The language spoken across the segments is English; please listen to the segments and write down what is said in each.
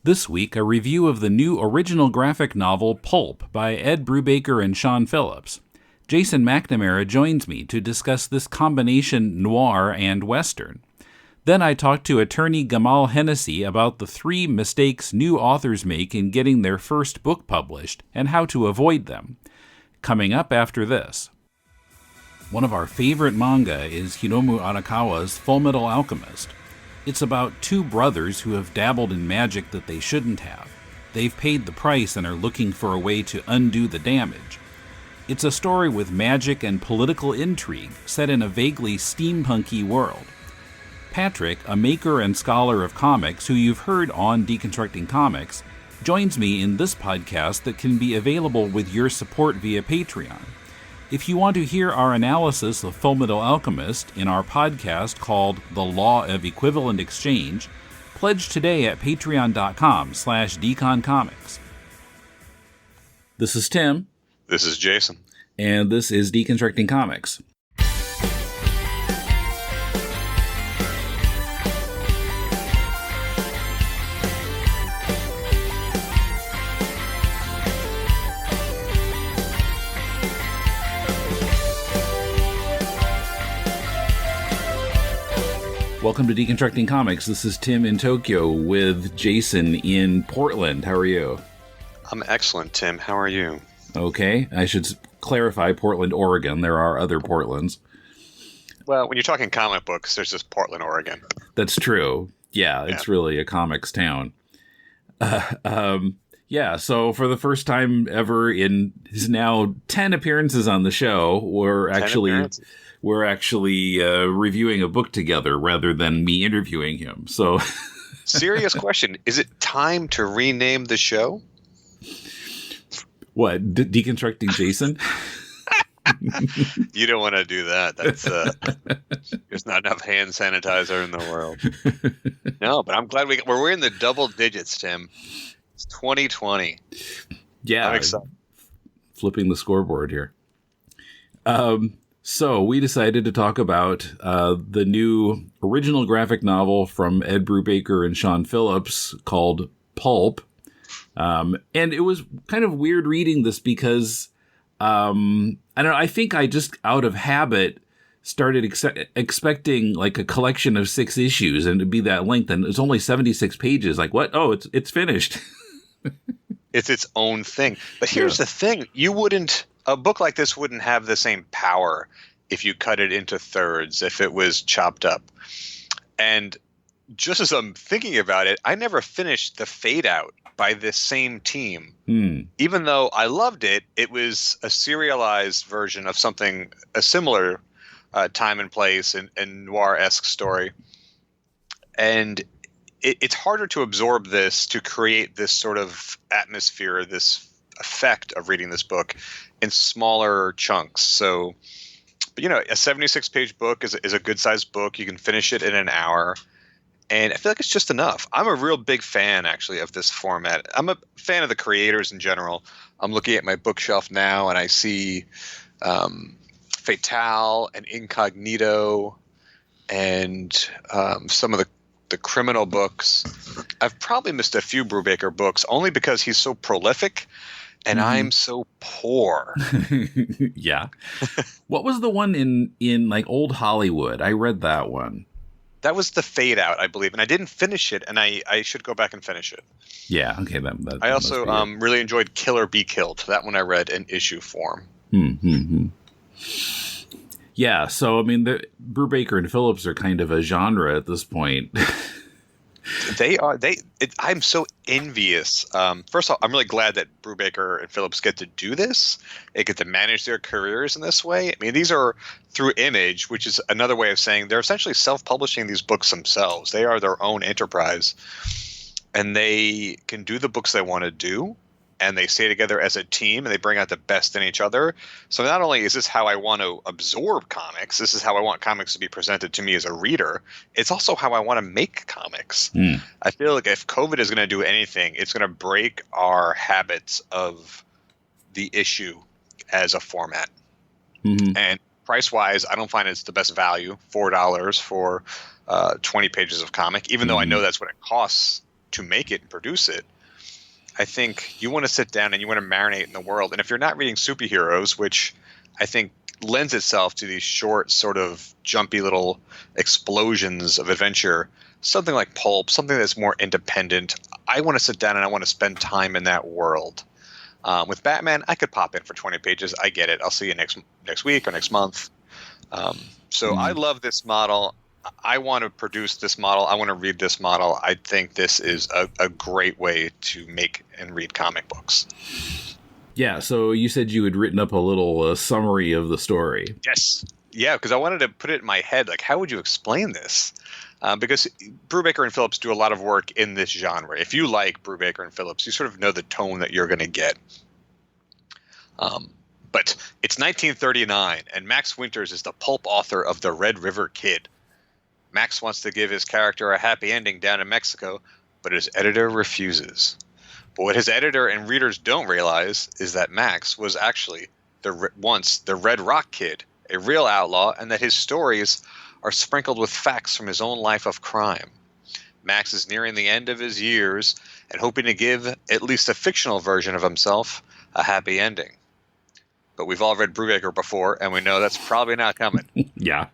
This week, a review of the new original graphic novel Pulp by Ed Brubaker and Sean Phillips. Jason McNamara joins me to discuss this combination noir and western. Then I talk to attorney Gamal Hennessy about the 3 mistakes new authors make in getting their first book published and how to avoid them. Coming up after this. One of our favorite manga is Hiromu Arakawa's Fullmetal Alchemist. It's about 2 brothers who have dabbled in magic that they shouldn't have. They've paid the price and are looking for a way to undo the damage. It's a story with magic and political intrigue set in a vaguely steampunky world. Patrick, a maker and scholar of comics who you've heard on Deconstructing Comics, joins me in this podcast that can be available with your support via Patreon. If you want to hear our analysis of Fullmetal Alchemist in our podcast called The Law of Equivalent Exchange, pledge today at patreon.com/deconcomics. This is Tim. This is Jason. And this is Deconstructing Comics. Welcome to Deconstructing Comics. This is Tim in Tokyo with Jason in Portland. How are you? I'm excellent, Tim. How are you? Okay. I should clarify Portland, Oregon. There are other Portlands. Well, when you're talking comic books, there's just Portland, Oregon. That's true. Yeah, it's really a comics town. Yeah, so for the first time ever in his now 10 appearances on the show, we're actually reviewing a book together rather than me interviewing him. So, serious question: is it time to rename the show? What, Deconstructing Jason? You don't want to do that. That's there's not enough hand sanitizer in the world. No, but I'm glad we're in the double digits, Tim. It's 2020. Yeah, I'm excited. Flipping the scoreboard here. So we decided to talk about the new original graphic novel from Ed Brubaker and Sean Phillips called Pulp. And it was kind of weird reading this because, I don't know, I think I just out of habit started expecting like a collection of 6 issues and to be that length. And it's only 76 pages. Like, what? Oh, it's finished. It's its own thing. But here's the thing. A book like this wouldn't have the same power if you cut it into thirds, if it was chopped up. And just as I'm thinking about it, I never finished The Fade Out by this same team. Even though I loved it, it was a serialized version of something, a similar time and place and noir-esque story. And it's harder to absorb this, to create this sort of atmosphere, this effect of reading this book in smaller chunks. So, but, a 76-page book is a good-sized book. You can finish it in an hour. And I feel like it's just enough. I'm a real big fan, actually, of this format. I'm a fan of the creators in general. I'm looking at my bookshelf now, and I see Fatale and Incognito and some of the criminal books. I've probably missed a few Brubaker books, only because he's so prolific. And I'm so poor. Yeah. What was the one in like Old Hollywood? I read that one. That was The Fade Out, I believe. And I didn't finish it, and I should go back and finish it. Yeah, okay. I also really enjoyed Kill or Be Killed. That one I read in issue form. Yeah, so, I mean, Brubaker and Phillips are kind of a genre at this point. I'm so envious. First of all, I'm really glad that Brubaker and Phillips get to do this. They get to manage their careers in this way. I mean, these are through Image, which is another way of saying they're essentially self-publishing these books themselves. They are their own enterprise, and they can do the books they want to do. And they stay together as a team, and they bring out the best in each other. So not only is this how I want to absorb comics, this is how I want comics to be presented to me as a reader. It's also how I want to make comics. I feel like if COVID is going to do anything, it's going to break our habits of the issue as a format. And price-wise, I don't find it's the best value, $4 for 20 pages of comic, even though I know that's what it costs to make it and produce it, I think you want to sit down and you want to marinate in the world. And if you're not reading superheroes, which I think lends itself to these short, sort of jumpy little explosions of adventure, something like Pulp, something that's more independent, I want to sit down and I want to spend time in that world. With Batman, I could pop in for 20 pages. I get it. I'll see you next week or next month. I love this model. I want to produce this model. I want to read this model. I think this is a great way to make and read comic books. Yeah, so you said you had written up a little summary of the story. Yes. Yeah, because I wanted to put it in my head, like, how would you explain this? Because Brubaker and Phillips do a lot of work in this genre. If you like Brubaker and Phillips, you sort of know the tone that you're going to get. But it's 1939, and Max Winters is the pulp author of The Red River Kid. Max wants to give his character a happy ending down in Mexico, but his editor refuses. But what his editor and readers don't realize is that Max was actually once the Red Rock Kid, a real outlaw, and that his stories are sprinkled with facts from his own life of crime. Max is nearing the end of his years and hoping to give at least a fictional version of himself a happy ending. But we've all read Brubaker before, and we know that's probably not coming. Yeah.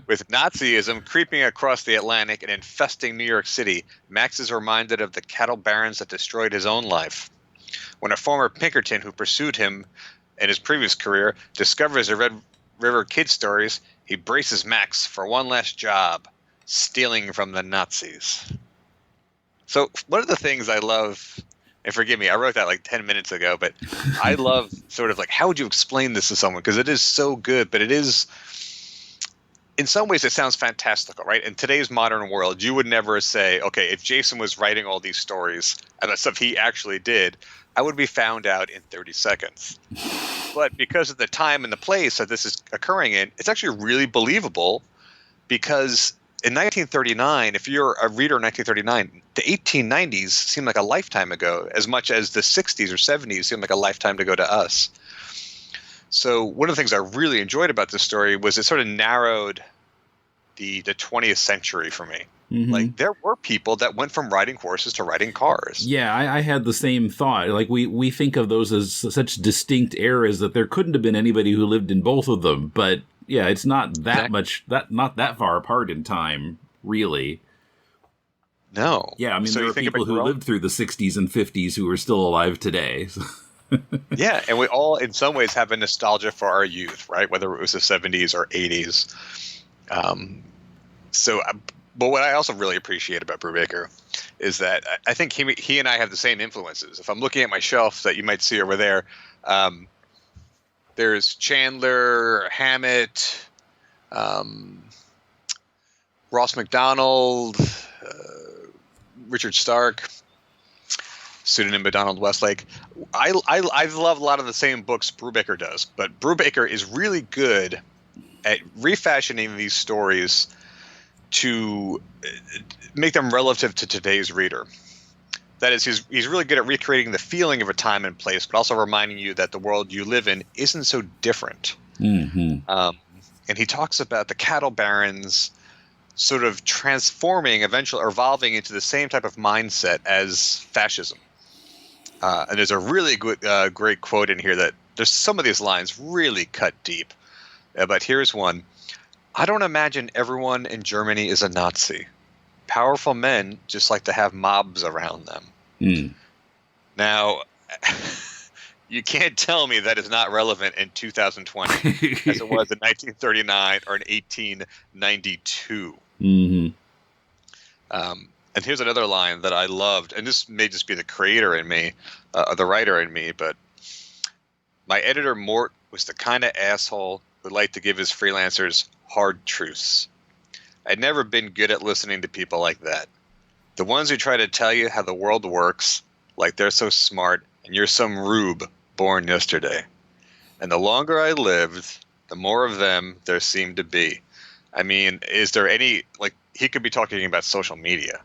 With Nazism creeping across the Atlantic and infesting New York City, Max is reminded of the cattle barons that destroyed his own life. When a former Pinkerton who pursued him in his previous career discovers the Red River Kid stories, he braces Max for one last job, stealing from the Nazis. So one of the things I love, and forgive me, I wrote that like 10 minutes ago, but I love sort of like, how would you explain this to someone? Because it is so good, but it is, in some ways, it sounds fantastical, right? In today's modern world, you would never say, okay, if Jason was writing all these stories and the stuff he actually did, I would be found out in 30 seconds. But because of the time and the place that this is occurring in, it's actually really believable, because in 1939, if you're a reader in 1939, the 1890s seemed like a lifetime ago, as much as the 60s or 70s seemed like a lifetime to go to us. So one of the things I really enjoyed about this story was it sort of narrowed the 20th century for me. Mm-hmm. Like, there were people that went from riding horses to riding cars. Yeah, I had the same thought. Like, we think of those as such distinct eras that there couldn't have been anybody who lived in both of them. But yeah, it's not that not that far apart in time, really. No. Yeah, I mean, there are people who lived through the 60s and 50s who are still alive today. Yeah, and we all, in some ways, have a nostalgia for our youth, right? Whether it was the 70s or 80s. But what I also really appreciate about Brubaker is that I think he and I have the same influences. If I'm looking at my shelf that you might see over there, there's Chandler, Hammett, Ross McDonald, Richard Stark, pseudonym Donald Westlake. I love a lot of the same books Brubaker does, but Brubaker is really good at refashioning these stories to make them relative to today's reader. That is, he's really good at recreating the feeling of a time and place, but also reminding you that the world you live in isn't so different. Mm-hmm. And he talks about the cattle barons sort of transforming, eventually evolving into the same type of mindset as fascism. And there's a really good, great quote in here that there's some of these lines really cut deep. But here's one. I don't imagine everyone in Germany is a Nazi. Powerful men just like to have mobs around them. Mm. Now, you can't tell me that is not relevant in 2020 as it was in 1939 or in 1892. Mm-hmm. And here's another line that I loved, and this may just be the creator in me, the writer in me, but my editor, Mort, was the kind of asshole who liked to give his freelancers hard truths. I'd never been good at listening to people like that. The ones who try to tell you how the world works, like they're so smart and you're some rube born yesterday. And the longer I lived, the more of them there seemed to be. I mean, is there any, like, he could be talking about social media,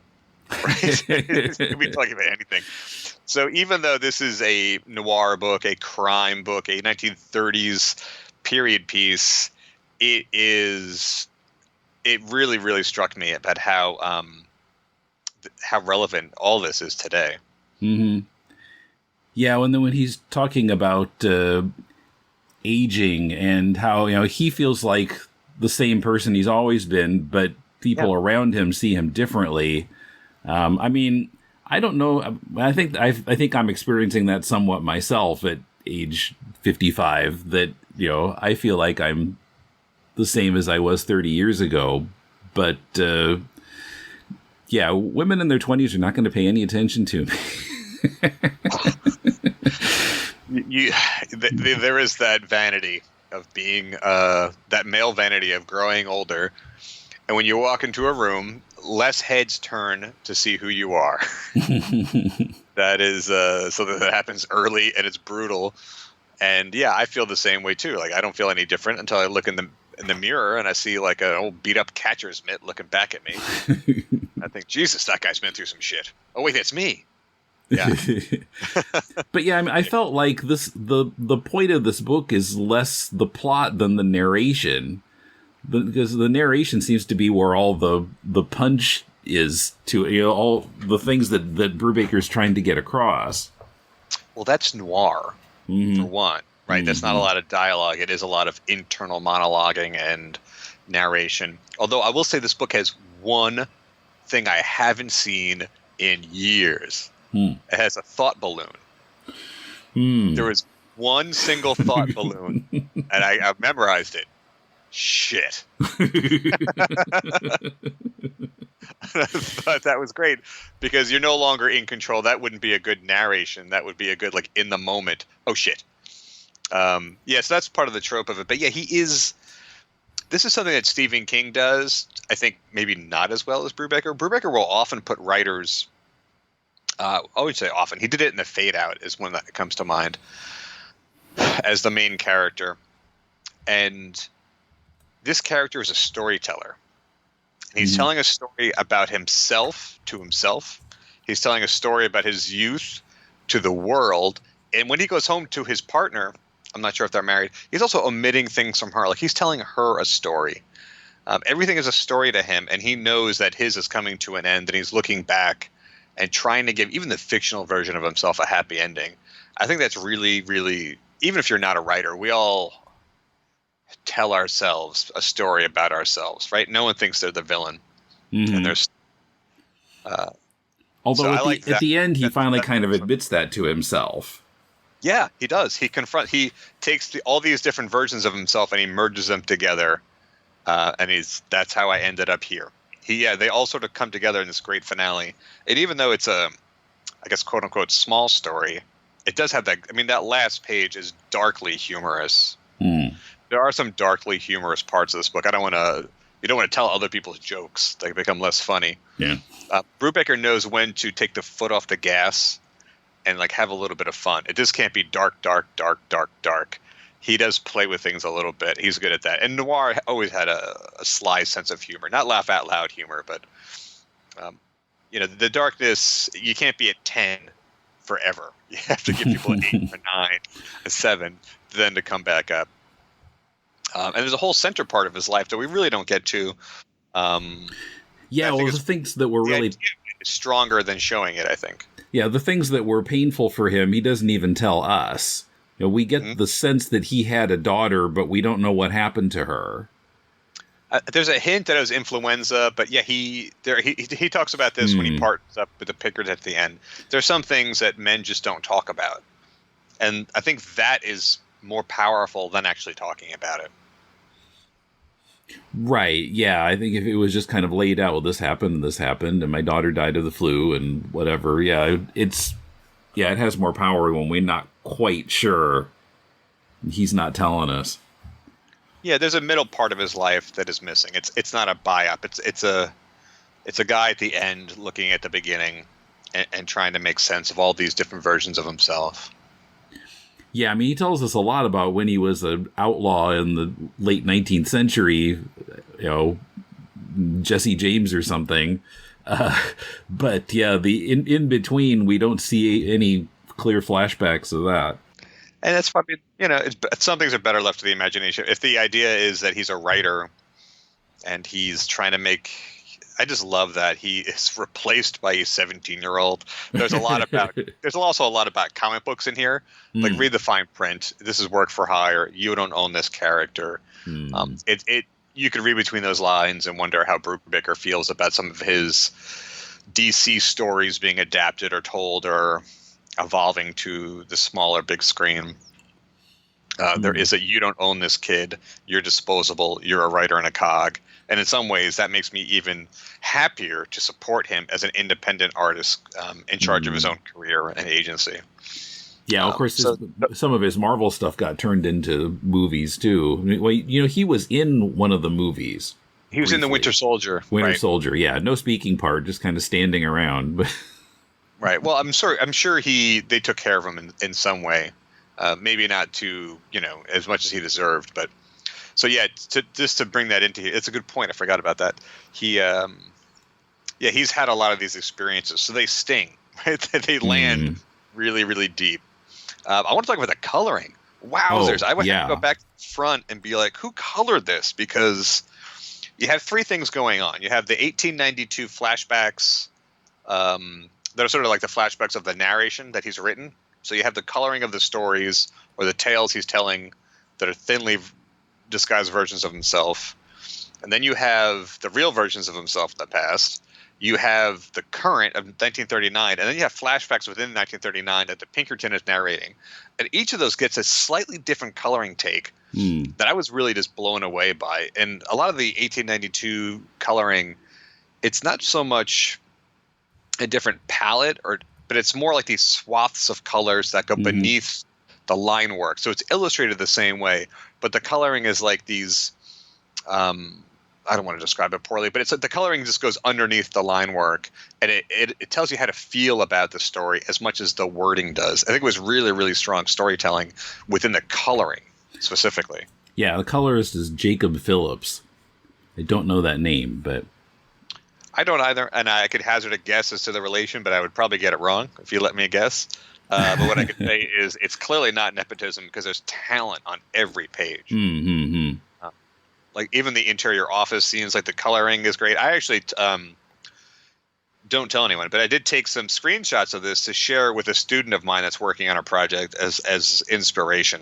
right? He could be talking about anything. So even though this is a noir book, a crime book, a 1930s period piece, it really, really struck me about how how relevant all this is today. Mm-hmm. Yeah, and then when he's talking about aging and how, he feels like the same person he's always been, but people around him see him differently. I don't know. I think I'm experiencing that somewhat myself at age 55, that, I feel like I'm the same as I was 30 years ago. But, women in their 20s are not going to pay any attention to me. There is that vanity of being, that male vanity of growing older. And when you walk into a room, less heads turn to see who you are. That is, so that happens early and it's brutal. And yeah, I feel the same way too. Like, I don't feel any different until I look in the mirror and I see like an old beat up catcher's mitt looking back at me. I think, Jesus, that guy's been through some shit. Oh wait, that's me. Yeah. But yeah, I felt like the point of this book is less the plot than the narration. Because the narration seems to be where all the punch is to, all the things that Brubaker's trying to get across. Well, that's noir, for one, right? That's not a lot of dialogue. It is a lot of internal monologuing and narration. Although I will say this book has one thing I haven't seen in years. It has a thought balloon. There was one single thought balloon, and I memorized it. Shit. I thought that was great because you're no longer in control. That wouldn't be a good narration. That would be a good, like, in the moment. Oh shit. So that's part of the trope of it. But yeah, this is something that Stephen King does. I think maybe not as well as Brubaker. Brubaker will often put writers, I would say often. He did it in The Fade Out is one that comes to mind as the main character. And this character is a storyteller. He's telling a story about himself to himself. He's telling a story about his youth to the world. And when he goes home to his partner, I'm not sure if they're married, he's also omitting things from her. Like, he's telling her a story. Everything is a story to him, and he knows that his is coming to an end, and he's looking back and trying to give even the fictional version of himself a happy ending. I think that's really, really, even if you're not a writer, we all tell ourselves a story about ourselves, right? No one thinks they're the villain. And there's although at the end he finally kind of admits that to himself. Yeah, he does. He takes all these different versions of himself and he merges them together, and that's how I ended up here. They all sort of come together in this great finale. And even though it's a, I guess, quote unquote small story, it does have that. I mean, that last page is darkly humorous. There are some darkly humorous parts of this book. You don't want to tell other people's jokes; they become less funny. Yeah. Brubaker knows when to take the foot off the gas and like have a little bit of fun. It just can't be dark, dark, dark, dark, dark. He does play with things a little bit. He's good at that. And noir always had a sly sense of humor, not laugh out loud humor, but the darkness. You can't be at 10 forever. You have to give people an 8 or 9, a 7, then to come back up. And there's a whole center part of his life that we really don't get to. The things that were really stronger than showing it, I think. Yeah, the things that were painful for him, he doesn't even tell us. We get the sense that he had a daughter, but we don't know what happened to her. There's a hint that it was influenza, but yeah, he talks about this when he partners up with the Pickard at the end. There's some things that men just don't talk about, and I think that is more powerful than actually talking about it. Right, yeah. I think if it was just kind of laid out, well, this happened, and my daughter died of the flu, and whatever, it has more power when we're not quite sure. He's not telling us. Yeah, there's a middle part of his life that is missing. It's not a buy-up. It's a guy at the end looking at the beginning and trying to make sense of all these different versions of himself. Yeah, I mean, he tells us a lot about when he was an outlaw in the late 19th century, Jesse James or something. But yeah, the in between, we don't see any clear flashbacks of that. And that's probably, some things are better left to the imagination. If the idea is that he's a writer and he's trying to make, I just love that he is replaced by a 17-year-old. There's also a lot about comic books in here. Like read the fine print. This is work for hire. You don't own this character. You could read between those lines and wonder how Brubaker feels about some of his DC stories being adapted or told or evolving to the smaller big screen. There is a you don't own this kid. You're disposable. You're a writer and a cog. And in some ways, that makes me even happier to support him as an independent artist in charge of his own career and agency. Yeah, of course, some of his Marvel stuff got turned into movies, too. Well, he was in one of the movies. He was briefly in The Winter Soldier. Winter Soldier, yeah. No speaking part, just kind of standing around. But right. Well, I'm sure they took care of him in some way. Maybe not to, as much as he deserved, but so yeah, just to bring that into here, it's a good point. I forgot about that. He's had a lot of these experiences, so they sting, right? They land really, really deep. I want to talk about the coloring. Wowzers! I would have to go back to the front and be like, who colored this? Because you have three things going on. You have the 1892 flashbacks that are sort of like the flashbacks of the narration that he's written. So you have the coloring of the stories or the tales he's telling that are thinly disguised versions of himself. And then you have the real versions of himself in the past. You have the current of 1939. And then you have flashbacks within 1939 that the Pinkerton is narrating. And each of those gets a slightly different coloring take that I was really just blown away by. And a lot of the 1892 coloring, it's not so much a different palette but it's more like these swaths of colors that go beneath the line work. So it's illustrated the same way, but the coloring is like these I don't want to describe it poorly, but it's like the coloring just goes underneath the line work, and it tells you how to feel about the story as much as the wording does. I think it was really, really strong storytelling within the coloring specifically. Yeah, the colorist is Jacob Phillips. I don't know that name, but I don't either, and I could hazard a guess as to the relation, but I would probably get it wrong if you let me guess. But what I can say is it's clearly not nepotism because there's talent on every page. Like even the interior office scenes, like the coloring is great. I actually don't tell anyone, but I did take some screenshots of this to share with a student of mine that's working on a project as inspiration.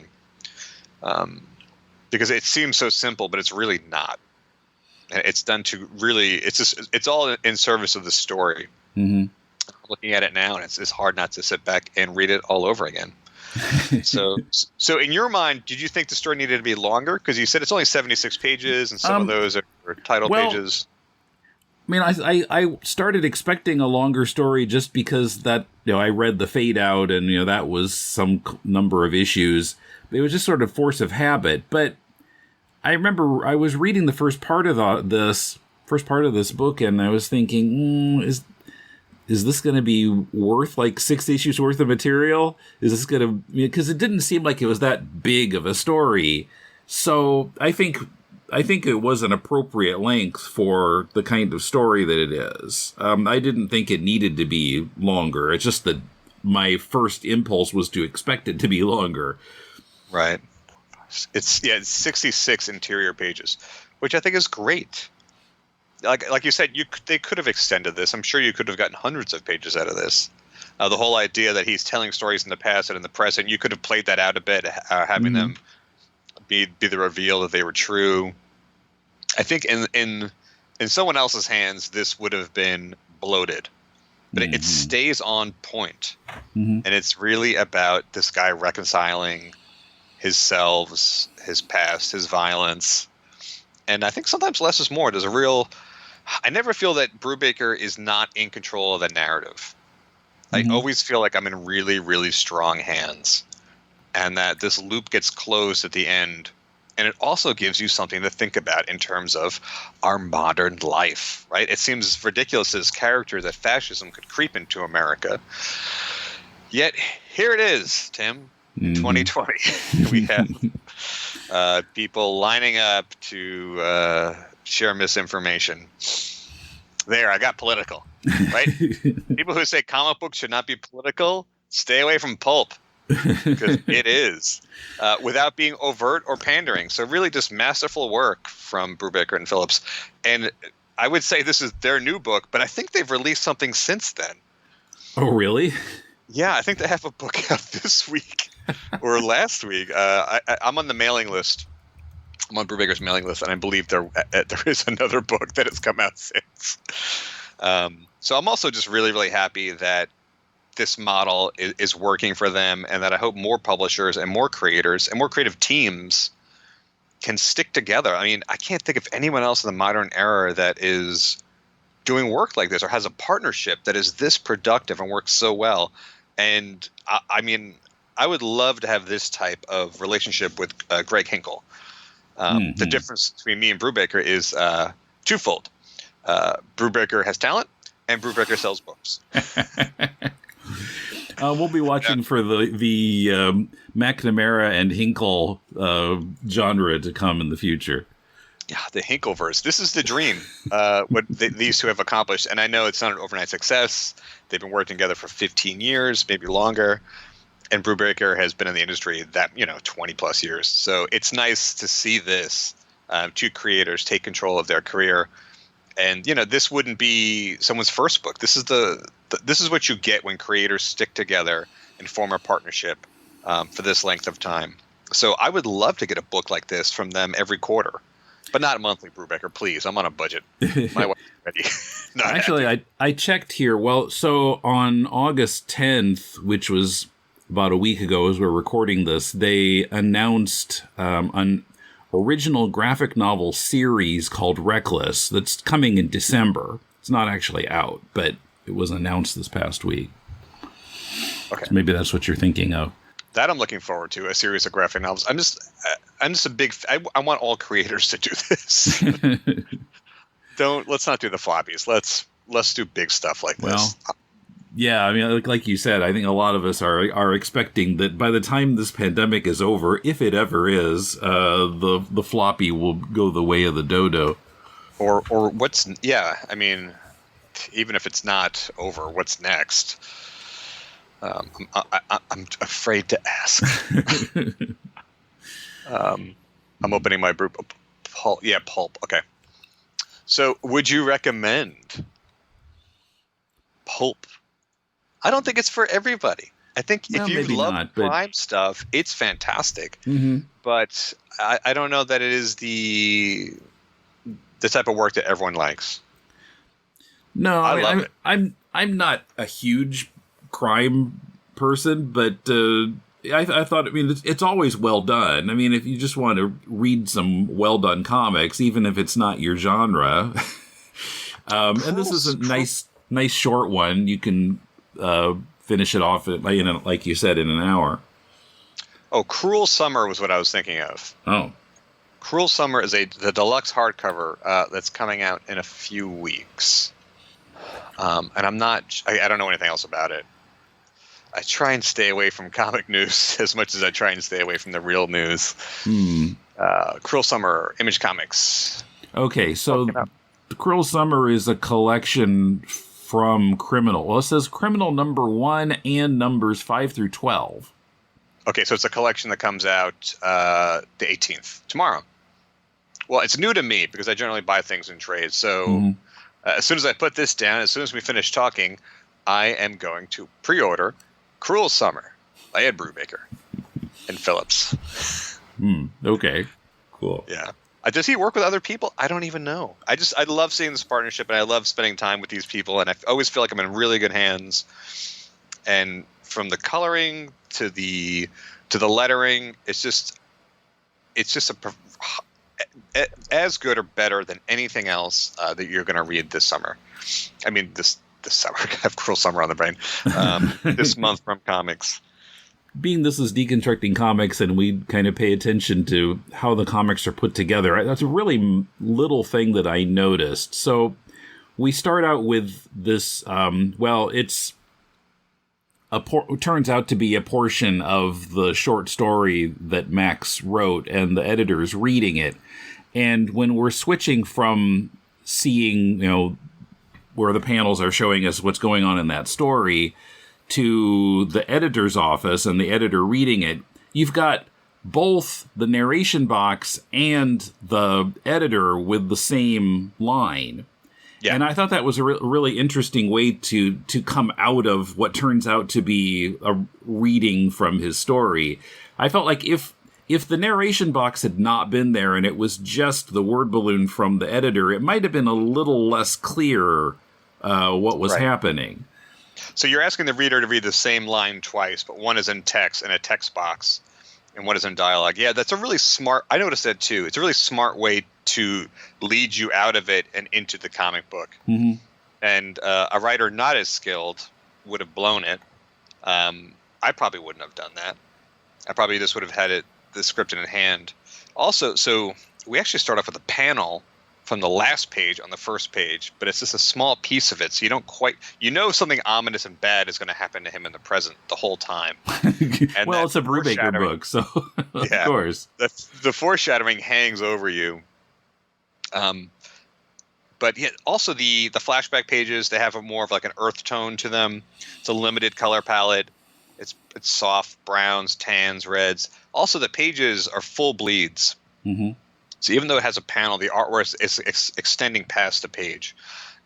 Because it seems so simple, but it's really not. And it's done to really, it's all in service of the story. Looking at it now, and it's hard not to sit back and read it all over again. So in your mind, did you think the story needed to be longer? Because you said it's only 76 pages, and some of those are title pages. I mean, I started expecting a longer story just because that, I read the Fade Out, and, that was some number of issues. It was just sort of force of habit. But I remember I was reading the first part of this book, and I was thinking, is this going to be worth like 6 issues worth of material? Is this going to, because it didn't seem like it was that big of a story. So I think it was an appropriate length for the kind of story that it is. I didn't think it needed to be longer. It's just that my first impulse was to expect it to be longer. Right. It's 66 interior pages, which I think is great. Like you said, they could have extended this. I'm sure you could have gotten hundreds of pages out of this. The whole idea that he's telling stories in the past and in the present, you could have played that out a bit, having them be the reveal that they were true. I think in someone else's hands, this would have been bloated, but it stays on point, and it's really about this guy reconciling his selves, his past, his violence. And I think sometimes less is more. I never feel that Brubaker is not in control of the narrative. I always feel like I'm in really, really strong hands, and that this loop gets closed at the end. And it also gives you something to think about in terms of our modern life, right? It seems ridiculous as character that fascism could creep into America. Yet here it is, Tim. 2020, we have people lining up to share misinformation. There, I got political, right? People who say comic books should not be political, stay away from Pulp, because it is, without being overt or pandering. So really just masterful work from Brubaker and Phillips. And I would say this is their new book, but I think they've released something since then. Oh, really? Yeah, I think they have a book out this week or last week. I'm on the mailing list. I'm on Brubaker's mailing list, and I believe there is another book that has come out since. So I'm also just really, really happy that this model is working for them, and that I hope more publishers and more creators and more creative teams can stick together. I mean, I can't think of anyone else in the modern era that is doing work like this or has a partnership that is this productive and works so well. And I mean, I would love to have this type of relationship with Greg Hinkle. The difference between me and Brubaker is twofold. Brubaker has talent, and Brubaker sells books. We'll be watching for the McNamara and Hinkle genre to come in the future. Yeah, the Hinkleverse. This is the dream, what these two have accomplished. And I know it's not an overnight success. They've been working together for 15 years, maybe longer. And Brubaker has been in the industry 20 plus years. So it's nice to see this, two creators take control of their career. And, this wouldn't be someone's first book. This is this is what you get when creators stick together and form a partnership for this length of time. So I would love to get a book like this from them every quarter. But not monthly, Brubaker, please. I'm on a budget. My wife's ready. Actually, I checked here. Well, so on August 10th, which was about a week ago as we're recording this, they announced an original graphic novel series called Reckless that's coming in December. It's not actually out, but it was announced this past week. Okay. So maybe that's what you're thinking of. That I'm looking forward to, a series of graphic novels. I'm just a big. I want all creators to do this. Let's not do the floppies. Let's do big stuff like this. Yeah, I mean, like you said, I think a lot of us are expecting that by the time this pandemic is over, if it ever is, the floppy will go the way of the dodo. Or what's? Yeah, I mean, even if it's not over, what's next? I'm afraid to ask. I'm opening my Pulp. Yeah, Pulp. Okay. So, would you recommend Pulp? I don't think it's for everybody. I think if you love crime stuff, it's fantastic. Mm-hmm. But I don't know that it is the type of work that everyone likes. No, I love it. I'm not a huge crime person, but I thought, it's always well done. I mean, if you just want to read some well done comics, even if it's not your genre, and this is a nice short one, you can finish it off like you said, in an hour. Oh, Cruel Summer was what I was thinking of. Oh, Cruel Summer is the deluxe hardcover that's coming out in a few weeks. And I don't know anything else about it. I try and stay away from comic news as much as I try and stay away from the real news. Cruel Summer, Image Comics. Okay, so the Cruel Summer is a collection from Criminal. Well, it says Criminal #1 and numbers 5 through 12. Okay, so it's a collection that comes out the 18th, tomorrow. Well, it's new to me because I generally buy things in trade. So as soon as I put this down, as soon as we finish talking, I am going to pre-order Cruel Summer by Ed Brubaker and Phillips. Okay, cool. Yeah. Does he work with other people? I don't even know. I love seeing this partnership, and I love spending time with these people, and I always feel like I'm in really good hands. And from the coloring to the lettering, it's just as good or better than anything else that you're going to read this summer. I mean, this summer. I have Cruel Summer on the brain. This month from comics. Being this is Deconstructing Comics, and we kind of pay attention to how the comics are put together, that's a really little thing that I noticed. So we start out with this, it turns out to be a portion of the short story that Max wrote, and the editor's reading it. And when we're switching from seeing, where the panels are showing us what's going on in that story, to the editor's office and the editor reading it, you've got both the narration box and the editor with the same line. Yeah. And I thought that was a really interesting way to come out of what turns out to be a reading from his story. I felt like if the narration box had not been there and it was just the word balloon from the editor, it might have been a little less clear what was happening. So you're asking the reader to read the same line twice, but one is in text in a text box, and one is in dialogue. Yeah, that's a really smart. I noticed that too. It's a really smart way to lead you out of it and into the comic book. Mm-hmm. And a writer not as skilled would have blown it. I probably wouldn't have done that. I probably just would have had the script in hand. Also, so we actually start off with a panel from the last page on the first page, but it's just a small piece of it, so you don't quite, something ominous and bad is going to happen to him in the present the whole time. And well, it's a Brubaker book, so of course. The foreshadowing hangs over you. But yeah, also the flashback pages, they have more of like an earth tone to them. It's a limited color palette. It's soft browns, tans, reds. Also, the pages are full bleeds. Mm-hmm. So even though it has a panel, the artwork is extending past the page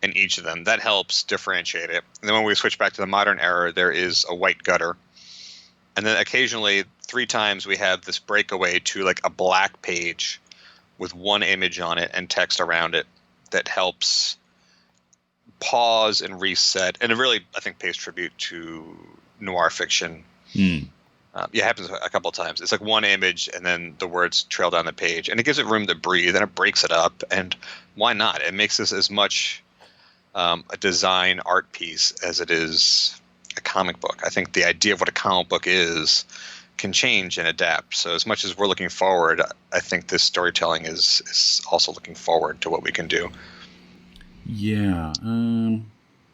in each of them. That helps differentiate it. And then when we switch back to the modern era, there is a white gutter. And then occasionally, 3 times, we have this breakaway to like a black page with one image on it and text around it that helps pause and reset. And it really, I think, pays tribute to noir fiction. It happens a couple of times. It's like one image and then the words trail down the page, and it gives it room to breathe, and it breaks it up. And why not? It makes this as much a design art piece as it is a comic book. I think the idea of what a comic book is can change and adapt. So as much as we're looking forward, I think this storytelling is also looking forward to what we can do. Yeah.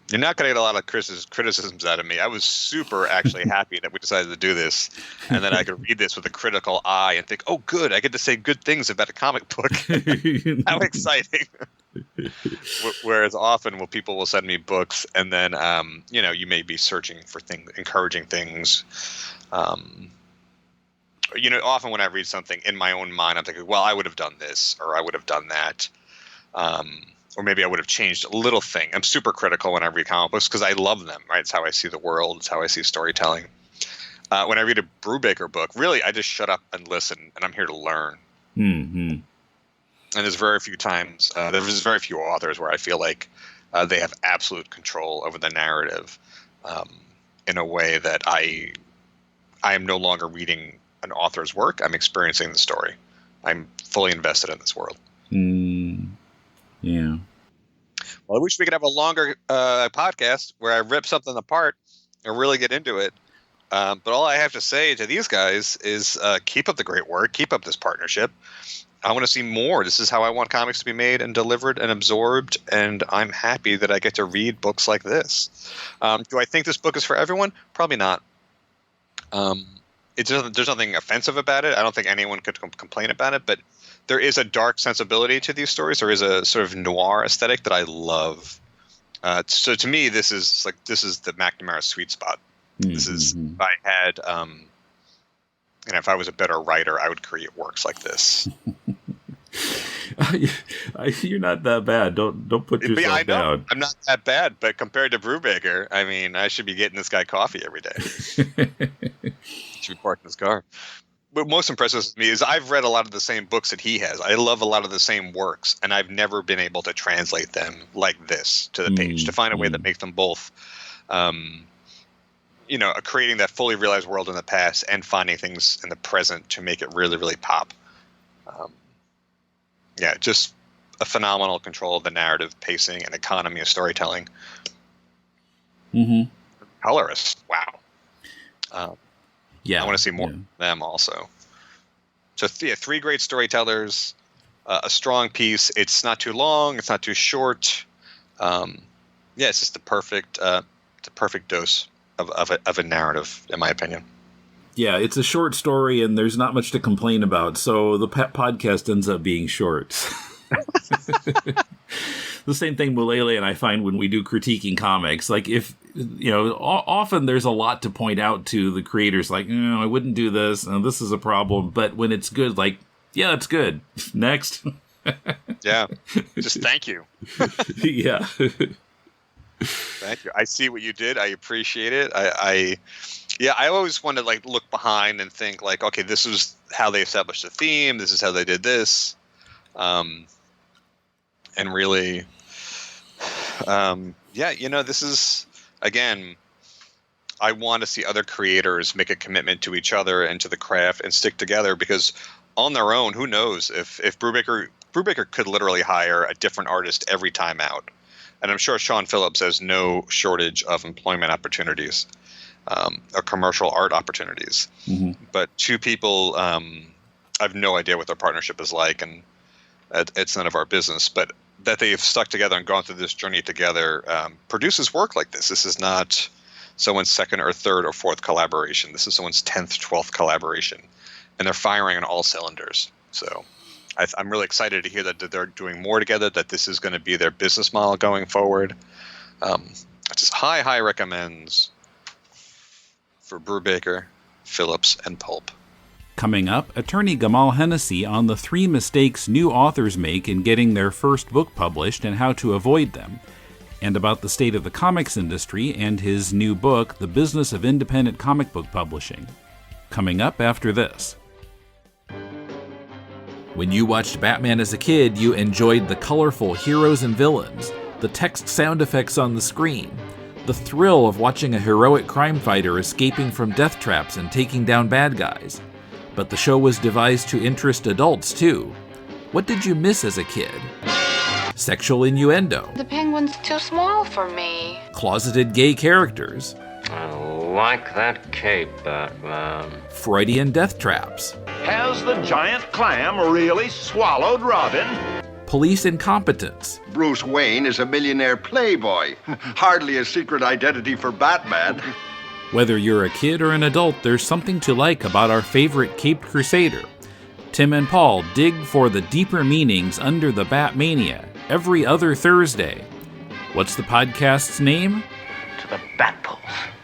You're not going to get a lot of criticisms out of me. I was super actually happy that we decided to do this, and then I could read this with a critical eye and think, oh, good, I get to say good things about a comic book. How exciting. Whereas often people will send me books, and then, you may be searching for encouraging things. Often when I read something in my own mind, I'm thinking, well, I would have done this, or I would have done that. Or maybe I would have changed a little thing. I'm super critical when I read comic books because I love them, right? It's how I see the world. It's how I see storytelling. When I read a Brubaker book, really, I just shut up and listen, and I'm here to learn. Mm-hmm. And there's very few times, there's very few authors where I feel like they have absolute control over the narrative in a way that I am no longer reading an author's work. I'm experiencing the story. I'm fully invested in this world. Yeah. Well, I wish we could have a longer podcast where I rip something apart and really get into it. But all I have to say to these guys is keep up the great work. Keep up this partnership. I want to see more. This is how I want comics to be made and delivered and absorbed. And I'm happy that I get to read books like this. Do I think this book is for everyone? Probably not. There's nothing offensive about it. I don't think anyone could complain about it. But there is a dark sensibility to these stories. There is a sort of noir aesthetic that I love. So to me, this is the McNamara sweet spot. Mm-hmm. This is, if I had, if I was a better writer, I would create works like this. You're not that bad. Don't put yourself down. I'm not that bad, but compared to Brubaker, I mean, I should be getting this guy coffee every day. Should be parked in his car. What most impresses me is I've read a lot of the same books that he has. I love a lot of the same works, and I've never been able to translate them like this to the page, to find a way that makes them both, creating that fully realized world in the past and finding things in the present to make it really, really pop. Just a phenomenal control of the narrative, pacing, and economy of storytelling. Mm-hmm. Colorist, wow. I want to see more of them also. So 3 great storytellers, a strong piece. It's not too long. It's not too short. It's just the perfect dose of a narrative, in my opinion. Yeah, it's a short story, and there's not much to complain about, so the podcast ends up being short. The same thing Mulele and I find when we do critiquing comics. Like, if, often there's a lot to point out to the creators, like, I wouldn't do this, and this is a problem, but when it's good, like, yeah, it's good. Next. Yeah. Just thank you. Yeah. Thank you. I see what you did. I appreciate it. I always want to like look behind and think like, okay, this is how they established the theme. This is how they did this. And really, this is, again, I want to see other creators make a commitment to each other and to the craft and stick together, because on their own, who knows if Brubaker could literally hire a different artist every time out. And I'm sure Sean Phillips has no shortage of employment opportunities, or commercial art opportunities. Mm-hmm. But two people, I have no idea what their partnership is like, and it's none of our business. But that they've stuck together and gone through this journey together produces work like this. This is not someone's second or third or fourth collaboration. This is someone's 10th, 12th collaboration. And they're firing on all cylinders. So I'm really excited to hear that they're doing more together, that this is going to be their business model going forward. Just high recommends for Brubaker, Phillips, and Pulp. Coming up, attorney Gamal Hennessy on the 3 mistakes new authors make in getting their first book published and how to avoid them, and about the state of the comics industry and his new book, The Business of Independent Comic Book Publishing. Coming up after this. When you watched Batman as a kid, you enjoyed the colorful heroes and villains, the text sound effects on the screen, the thrill of watching a heroic crime fighter escaping from death traps and taking down bad guys. But the show was devised to interest adults, too. What did you miss as a kid? Sexual innuendo. The penguin's too small for me. Closeted gay characters. I like that cape, Batman. Freudian death traps. Has the giant clam really swallowed Robin? Police incompetence. Bruce Wayne is a millionaire playboy. Hardly a secret identity for Batman. Whether you're a kid or an adult, there's something to like about our favorite Caped Crusader. Tim and Paul dig for the deeper meanings under the Batmania every other Thursday. What's the podcast's name? To the Batpoles.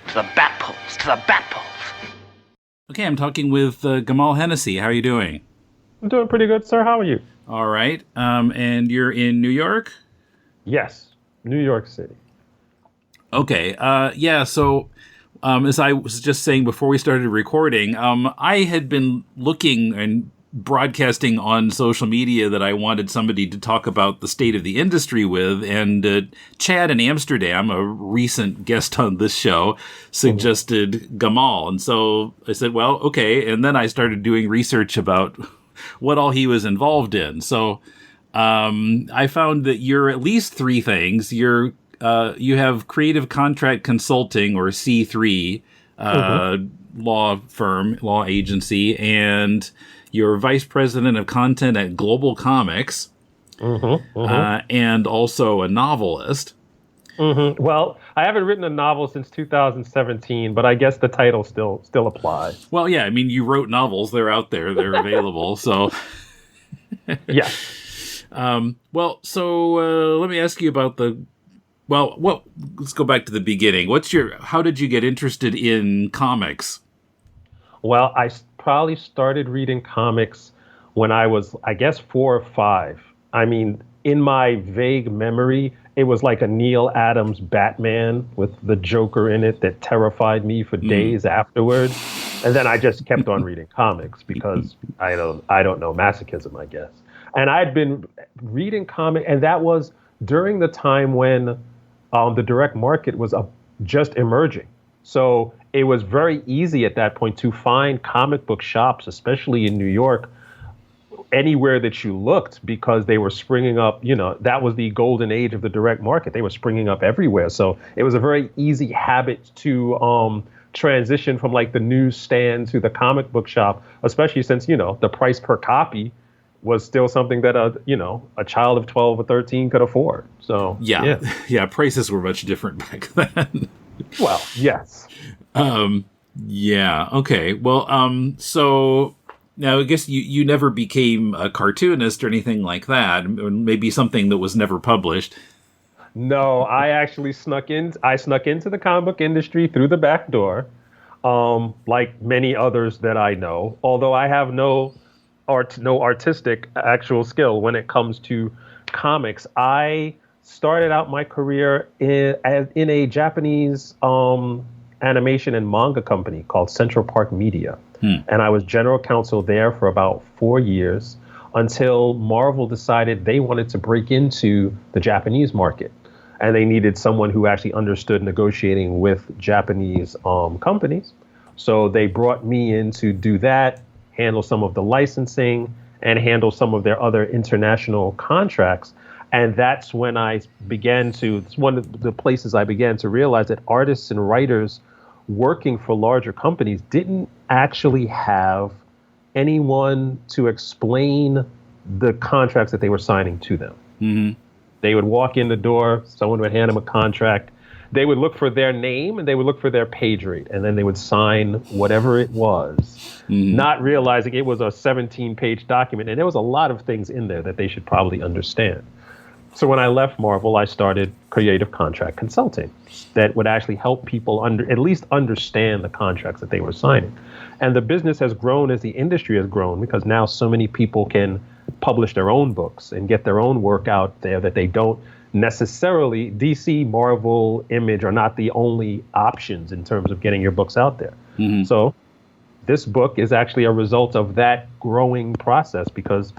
To the Batpoles. To the Batpoles. Okay, I'm talking with Gamal Hennessy. How are you doing? I'm doing pretty good, sir. How are you? All right. And you're in New York? Yes, New York City. Okay. So as I was just saying before we started recording, I had been looking and broadcasting on social media that I wanted somebody to talk about the state of the industry with, and Chad in Amsterdam, a recent guest on this show, suggested Gamal. And so I said, well, okay. And then I started doing research about what all he was involved in. So I found that you're at least 3 things. You have Creative Contract Consulting, or C3, law firm, law agency, and you're vice president of content at Global Comics, and also a novelist. Well, I haven't written a novel since 2017, but I guess the title still applies. Well, yeah, I mean, you wrote novels; they're out there, they're available. So, yeah. Let me ask you about let's go back to the beginning. How did you get interested in comics? Well, I probably started reading comics when I was, I guess, 4 or 5. I mean, in my vague memory, it was like a Neil Adams Batman with the Joker in it that terrified me for days afterwards. And then I just kept on reading comics because I don't know, masochism, I guess. And I'd been reading comics, and that was during the time when the direct market was just emerging. So it was very easy at that point to find comic book shops, especially in New York, anywhere that you looked, because they were springing up. That was the golden age of the direct market. They were springing up everywhere. So it was a very easy habit to transition from like the newsstand to the comic book shop, especially since, the price per copy was still something that a child of 12 or 13 could afford. So yeah, prices were much different back then. Well, yes. Yeah. Okay. Well, so now I guess you never became a cartoonist or anything like that. Maybe something that was never published. No, I actually snuck into the comic book industry through the back door, like many others that I know. Although I have no no artistic actual skill when it comes to comics. I started out my career in a Japanese animation and manga company called Central Park Media. And I was general counsel there for about 4 years until Marvel decided they wanted to break into the Japanese market. And they needed someone who actually understood negotiating with Japanese companies. So they brought me in to do that, handle some of the licensing, and handle some of their other international contracts. And that's when it's one of the places I began to realize that artists and writers working for larger companies didn't actually have anyone to explain the contracts that they were signing to them. Mm-hmm. They would walk in the door, someone would hand them a contract. They would look for their name and they would look for their page rate, and then they would sign whatever it was, not realizing it was a 17-page document. And there was a lot of things in there that they should probably understand. So when I left Marvel, I started creative contract consulting that would actually help people at least understand the contracts that they were signing. And the business has grown as the industry has grown, because now so many people can publish their own books and get their own work out there that they don't necessarily, DC, Marvel, Image are not the only options in terms of getting your books out there. Mm-hmm. So this book is actually a result of that growing process, because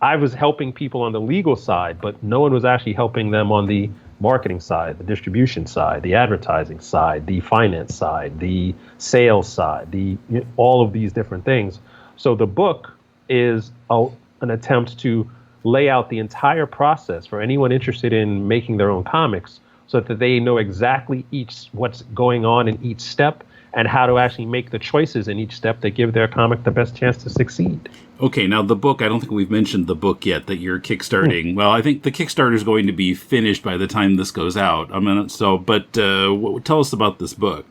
I was helping people on the legal side, but no one was actually helping them on the marketing side, the distribution side, the advertising side, the finance side, the sales side, all of these different things. So the book is an attempt to lay out the entire process for anyone interested in making their own comics, so that they know exactly what's going on in each step and how to actually make the choices in each step that give their comic the best chance to succeed. Okay, now the book, I don't think we've mentioned the book yet that you're kickstarting. Well, I think the Kickstarter is going to be finished by the time this goes out. Tell us about this book.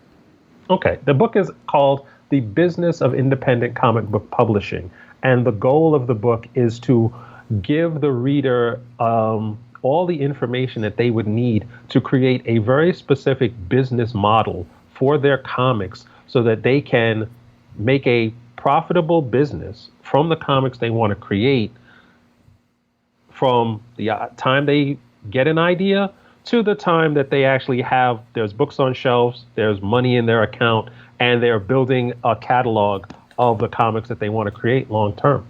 Okay, the book is called The Business of Independent Comic Book Publishing. And the goal of the book is to give the reader all the information that they would need to create a very specific business model for their comics, so that they can make a profitable business from the comics they want to create, from the time they get an idea to the time that they actually there's books on shelves, there's money in their account, and they're building a catalog of the comics that they want to create long term.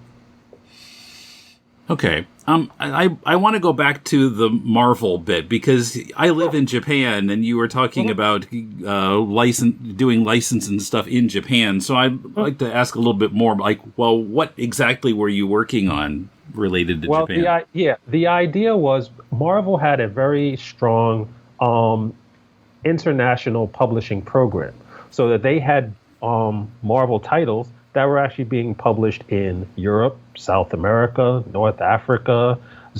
Okay. I want to go back to the Marvel bit, because I live in Japan, and you were talking about doing licensing stuff in Japan. So I'd like to ask a little bit more, what exactly were you working on related to Japan? The idea was Marvel had a very strong international publishing program, so that they had Marvel titles that were actually being published in Europe, South America, North Africa,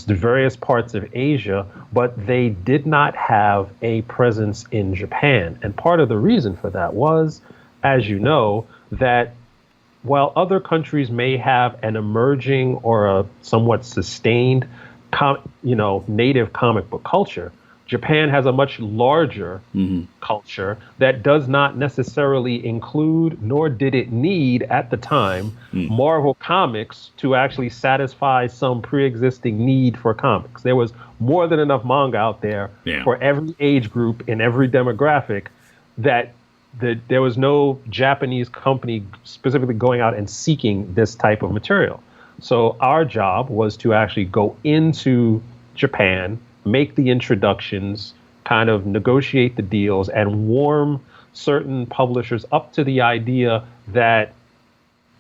the various parts of Asia, but they did not have a presence in Japan. And part of the reason for that was, as you know, that while other countries may have an emerging or a somewhat sustained, native comic book culture, Japan has a much larger culture that does not necessarily include, nor did it need at the time, Marvel Comics to actually satisfy some pre-existing need for comics. There was more than enough manga out there for every age group in every demographic, that there was no Japanese company specifically going out and seeking this type of material. So our job was to actually go into Japan, make the introductions, kind of negotiate the deals, and warm certain publishers up to the idea that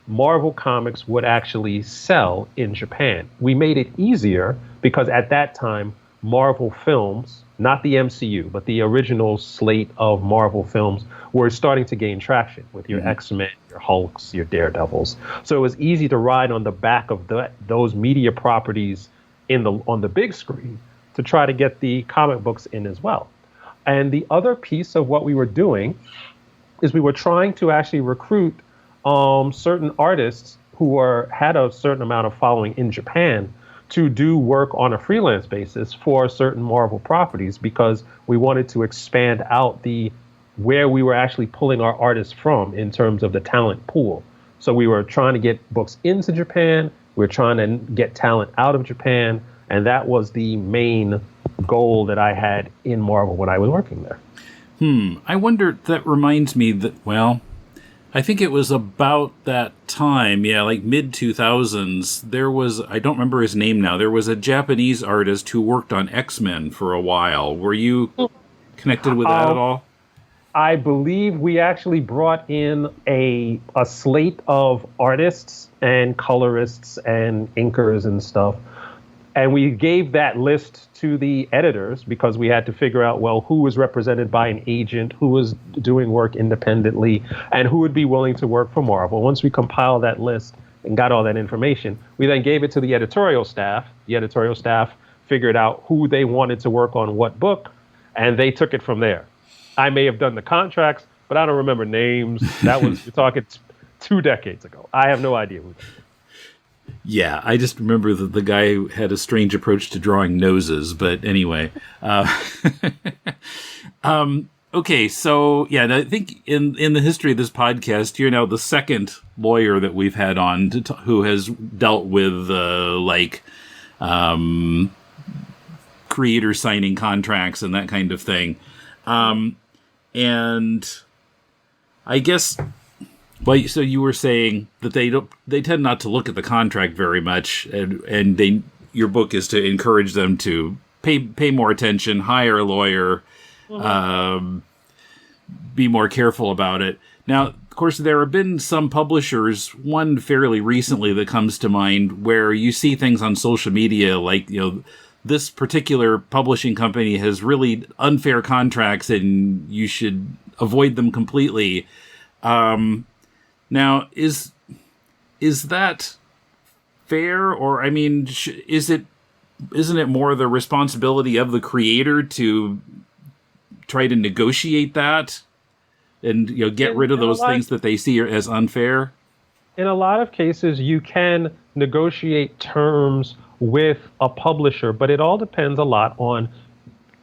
Marvel Comics would actually sell in Japan. We made it easier because at that time, Marvel films, not the MCU, but the original slate of Marvel films, were starting to gain traction with your X-Men, your Hulks, your Daredevils. So it was easy to ride on the back of those media properties on the big screen to try to get the comic books in as well. And the other piece of what we were doing is we were trying to actually recruit certain artists who had a certain amount of following in Japan to do work on a freelance basis for certain Marvel properties, because we wanted to expand out where we were actually pulling our artists from in terms of the talent pool. So we were trying to get books into Japan. We were trying to get talent out of Japan. And that was the main goal that I had in Marvel when I was working there. I wonder, that reminds me that, well, I think it was about that time, like mid-2000s, there was, I don't remember his name now, there was a Japanese artist who worked on X-Men for a while. Were you connected with that at all? I believe we actually brought in a slate of artists and colorists and inkers and stuff. And we gave that list to the editors because we had to figure out, well, who was represented by an agent, who was doing work independently, and who would be willing to work for Marvel. Once we compiled that list and got all that information, we then gave it to the editorial staff. The editorial staff figured out who they wanted to work on what book, and they took it from there. I may have done the contracts, but I don't remember names. That was, you're talking 2 decades ago. I have no idea who that was. Yeah, I just remember that the guy had a strange approach to drawing noses, but anyway. Okay, so yeah, I think in the history of this podcast, you're now the second lawyer that we've had on who has dealt with creator signing contracts and that kind of thing. And I guess. Well, so you were saying that they tend not to look at the contract very much, and your book is to encourage them to pay more attention, hire a lawyer, be more careful about it. Now, of course, there have been some publishers, one fairly recently that comes to mind, where you see things on social media like, this particular publishing company has really unfair contracts and you should avoid them completely. Now, isn't that fair? Or, I mean, isn't it more the responsibility of the creator to try to negotiate that and get rid of those things that they see as unfair? In a lot of cases, you can negotiate terms with a publisher, but it all depends a lot on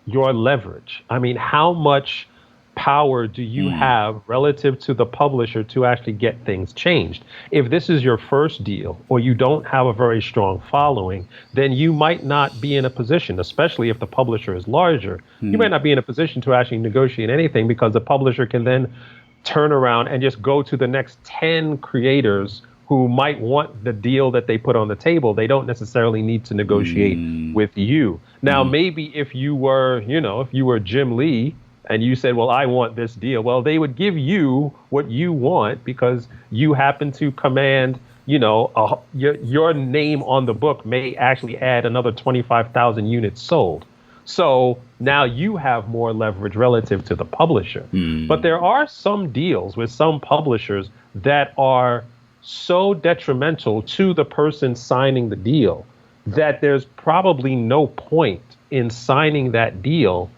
your leverage. I mean, how much power do you have relative to the publisher to actually get things changed? If this is your first deal or you don't have a very strong following, then you might not be in a position, especially if the publisher is larger, you might not be in a position to actually negotiate anything because the publisher can then turn around and just go to the next 10 creators who might want the deal that they put on the table. They don't necessarily need to negotiate with you. Now, maybe if you were, if you were Jim Lee, and you said, well, I want this deal. Well, they would give you what you want because you happen to command, your name on the book may actually add another 25,000 units sold. So now you have more leverage relative to the publisher. But there are some deals with some publishers that are so detrimental to the person signing the deal that there's probably no point in signing that deal,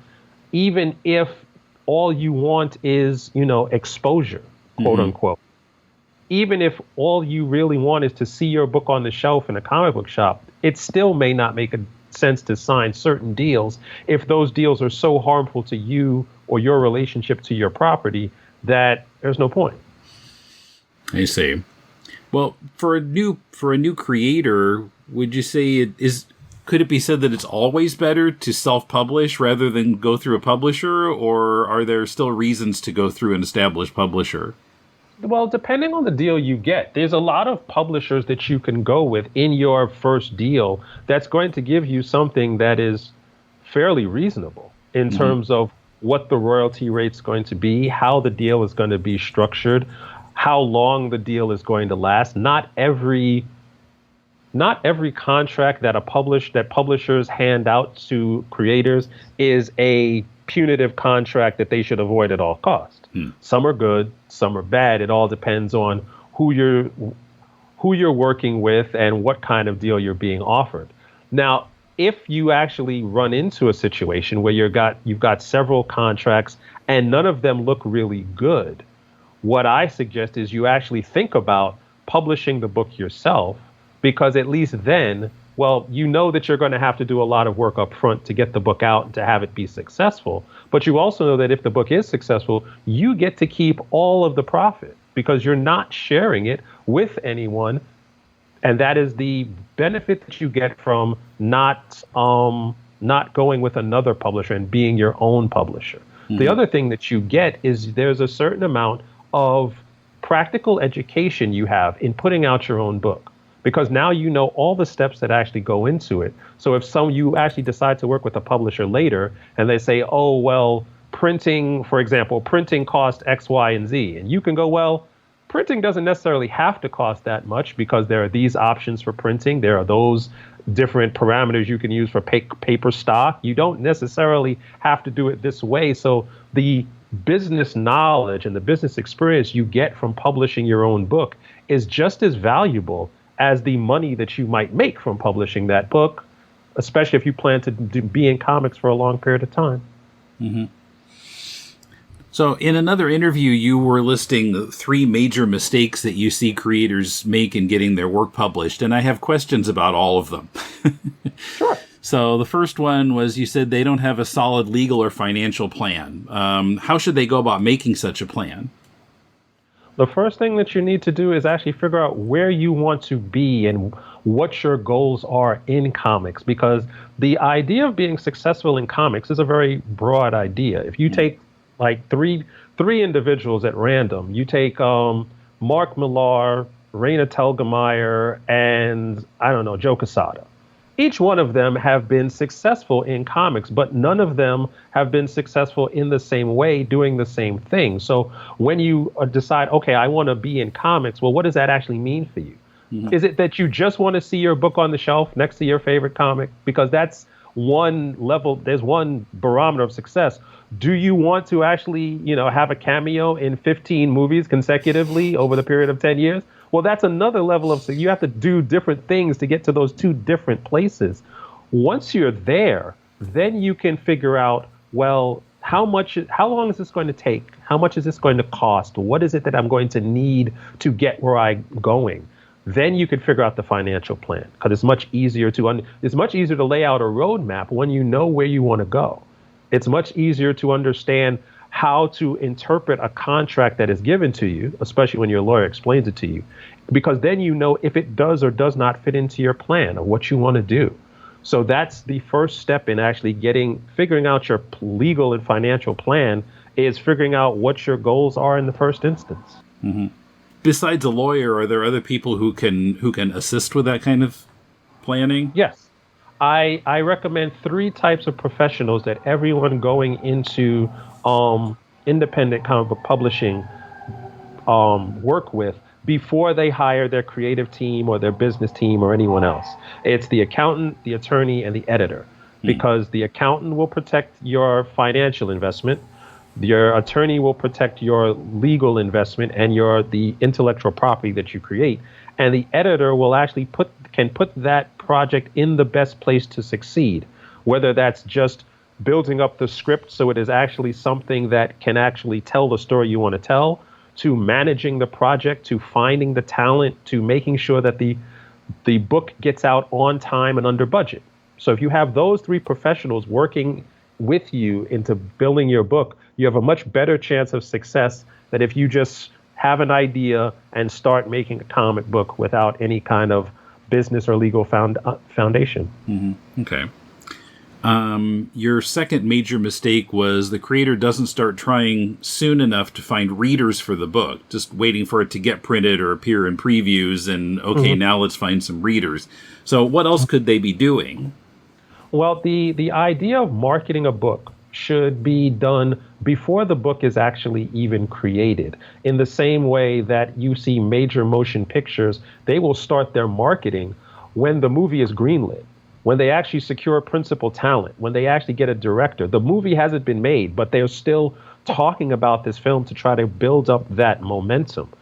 even if all you want is, exposure, quote unquote. Even if all you really want is to see your book on the shelf in a comic book shop, it still may not make sense to sign certain deals if those deals are so harmful to you or your relationship to your property that there's no point. I see. Well, for a new creator, would you say could it be said that it's always better to self-publish rather than go through a publisher, or are there still reasons to go through an established publisher? Well, depending on the deal you get, there's a lot of publishers that you can go with in your first deal that's going to give you something that is fairly reasonable in terms of what the royalty rate's going to be, how the deal is going to be structured, how long the deal is going to last. Not every contract that publishers hand out to creators is a punitive contract that they should avoid at all costs. Some are good, some are bad. It all depends on who you're working with and what kind of deal you're being offered. Now, if you actually run into a situation where you've got several contracts and none of them look really good, what I suggest is you actually think about publishing the book yourself, because at least then, well, you know that you're going to have to do a lot of work up front to get the book out and to have it be successful. But you also know that if the book is successful, you get to keep all of the profit because you're not sharing it with anyone. And that is the benefit that you get from not going with another publisher and being your own publisher. The other thing that you get is there's a certain amount of practical education you have in putting out your own book, because now you know all the steps that actually go into it. So if you actually decide to work with a publisher later and they say, oh, well, printing, for example, printing cost X, Y, and Z. And you can go, well, printing doesn't necessarily have to cost that much because there are these options for printing. There are those different parameters you can use for paper stock. You don't necessarily have to do it this way. So the business knowledge and the business experience you get from publishing your own book is just as valuable as the money that you might make from publishing that book, especially if you plan to be in comics for a long period of time. Mm-hmm. So in another interview, you were listing 3 major mistakes that you see creators make in getting their work published, and I have questions about all of them. Sure. So the first one was, you said they don't have a solid legal or financial plan. How should they go about making such a plan? The first thing that you need to do is actually figure out where you want to be and what your goals are in comics, because the idea of being successful in comics is a very broad idea. If you take like three individuals at random, you take Mark Millar, Raina Telgemeier, and I don't know, Joe Quesada. Each one of them have been successful in comics, but none of them have been successful in the same way, doing the same thing. So when you decide, okay, I want to be in comics, well, what does that actually mean for you? Mm-hmm. Is it that you just want to see your book on the shelf next to your favorite comic? Because that's one level, there's one barometer of success. Do you want to actually, have a cameo in 15 movies consecutively over the period of 10 years? Well, that's another level of, so you have to do different things to get to those 2 different places. Once you're there, then you can figure out, well, how long is this going to take? How much is this going to cost? What is it that I'm going to need to get where I'm going? Then you can figure out the financial plan, because it's much easier to lay out a roadmap when you know where you want to go. It's much easier to understand how to interpret a contract that is given to you, especially when your lawyer explains it to you, because then you know if it does or does not fit into your plan or what you want to do. So that's the first step in actually figuring out your legal and financial plan, is figuring out what your goals are in the first instance. Mm-hmm. Besides a lawyer, are there other people who can assist with that kind of planning? Yes. I recommend 3 types of professionals that everyone going into independent comic book publishing work with before they hire their creative team or their business team or anyone else. It's the accountant, the attorney, and the editor, because the accountant will protect your financial investment. Your attorney will protect your legal investment and the intellectual property that you create. And the editor will actually can put that project in the best place to succeed, whether that's just building up the script so it is actually something that can actually tell the story you want to tell, to managing the project, to finding the talent, to making sure that the book gets out on time and under budget. So if you have those 3 professionals working with you into building your book, you have a much better chance of success than if you just have an idea and start making a comic book without any kind of business or legal foundation. Mm-hmm. Okay. Your second major mistake was the creator doesn't start trying soon enough to find readers for the book, just waiting for it to get printed or appear in previews and, now let's find some readers. So what else could they be doing? Well, the idea of marketing a book should be done before the book is actually even created. In the same way that you see major motion pictures, they will start their marketing when the movie is greenlit, when they actually secure principal talent, when they actually get a director. The movie hasn't been made, but they're still talking about this film to try to build up that momentum.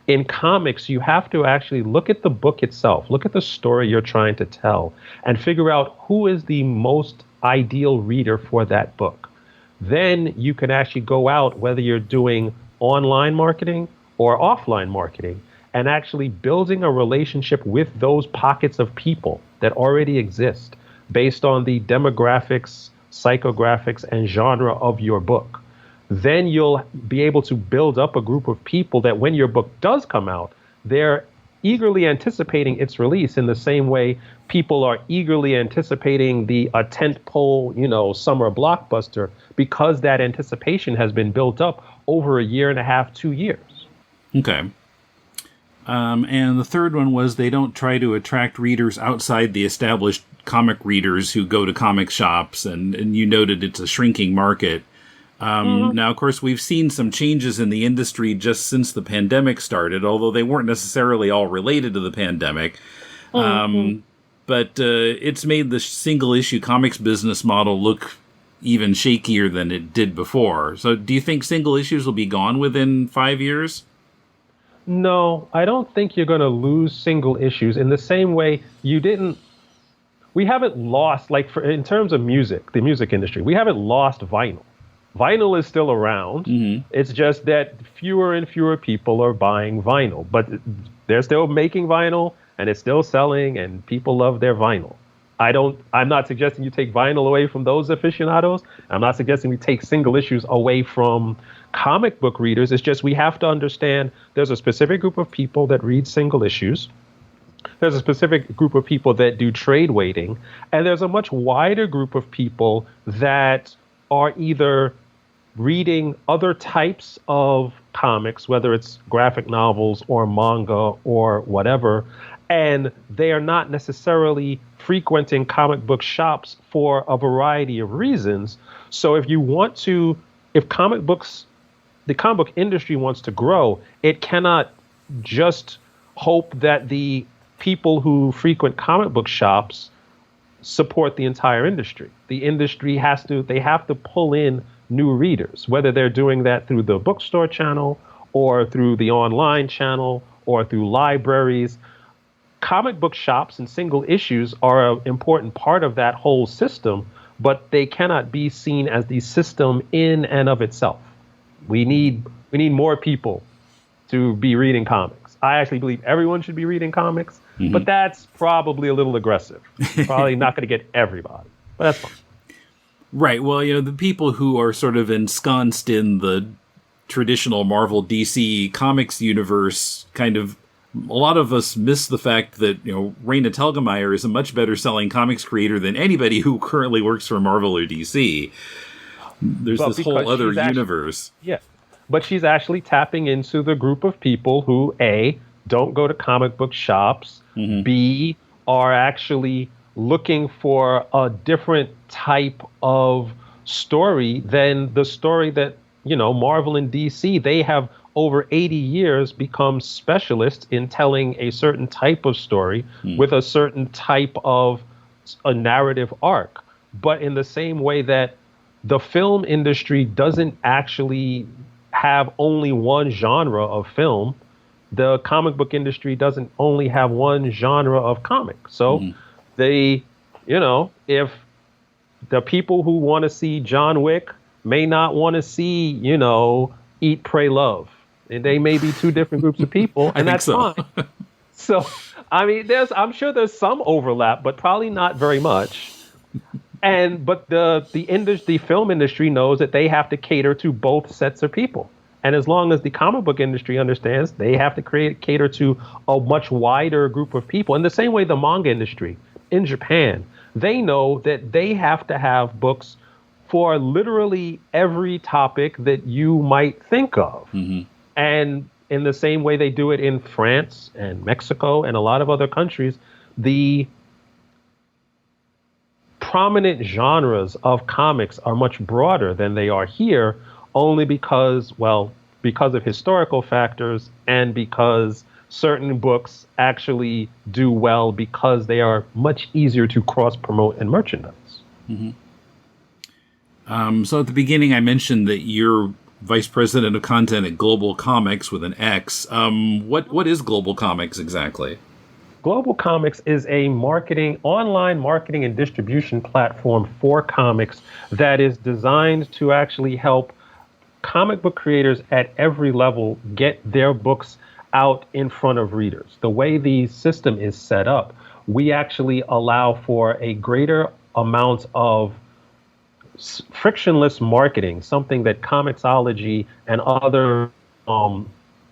In comics, you have to actually look at the book itself, look at the story you're trying to tell, and figure out who is the most ideal reader for that book. Then you can actually go out, whether you're doing online marketing or offline marketing, and actually building a relationship with those pockets of people that already exist based on the demographics, psychographics, and genre of your book. then you'll be able to build up a group of people that when your book does come out, they're eagerly anticipating its release in the same way people are eagerly anticipating a tentpole, summer blockbuster, because that anticipation has been built up over a year and a half, 2 years. Okay. And the third one was they don't try to attract readers outside the established comic readers who go to comic shops, and you noted it's a shrinking market. Now, of course, we've seen some changes in the industry just since the pandemic started, although they weren't necessarily all related to the pandemic. But it's made the single-issue comics business model look even shakier than it did before. So do you think single issues will be gone within 5 years? No, I don't think you're going to lose single issues in the same way we haven't lost, in terms of music, the music industry, we haven't lost vinyl. Vinyl is still around. It's just that fewer and fewer people are buying vinyl, but they're still making vinyl and it's still selling and people love their vinyl. I'm not suggesting you take vinyl away from those aficionados. I'm not suggesting we take single issues away from comic book readers. It's just we have to understand there's a specific group of people that read single issues. There's a specific group of people that do trade waiting, and there's a much wider group of people that are either reading other types of comics, whether it's graphic novels or manga or whatever, and they are not necessarily frequenting comic book shops for a variety of reasons. So if the comic book industry wants to grow, it cannot just hope that the people who frequent comic book shops support the entire industry. The industry have to pull in new readers, whether they're doing that through the bookstore channel or through the online channel or through libraries. Comic book shops and single issues are an important part of that whole system, but they cannot be seen as the system in and of itself. We need more people to be reading comics. I actually believe everyone should be reading comics, but that's probably a little aggressive. Probably not going to get everybody, but that's fine. Right. Well, the people who are sort of ensconced in the traditional Marvel DC comics universe, a lot of us miss the fact that, Raina Telgemeier is a much better selling comics creator than anybody who currently works for Marvel or DC. There's this whole other universe. Yeah. But she's actually tapping into the group of people who, A, don't go to comic book shops, B, are actually looking for a different type of story than the story that, Marvel and DC, they have over 80 years become specialists in telling a certain type of story with a certain type of a narrative arc. But in the same way that the film industry doesn't actually have only one genre of film, the comic book industry doesn't only have one genre of comic. So if the people who want to see John Wick may not want to see, Eat, Pray, Love. And they may be two different groups of people, and that's fine. So, I'm sure there's some overlap, but probably not very much. But the film industry knows that they have to cater to both sets of people. And as long as the comic book industry understands, they have to cater to a much wider group of people. In the same way the manga industry in Japan, they know that they have to have books for literally every topic that you might think of. And in the same way they do it in France and Mexico and a lot of other countries, the prominent genres of comics are much broader than they are here, only because of historical factors and because certain books actually do well because they are much easier to cross-promote and merchandise. So at the beginning, I mentioned that you're Vice President of Content at Global Comics with an X. What is Global Comics exactly? Global Comics is a online marketing and distribution platform for comics that is designed to actually help comic book creators at every level get their books out in front of readers. The way the system is set up, we actually allow for a greater amount of frictionless marketing, something that Comixology and other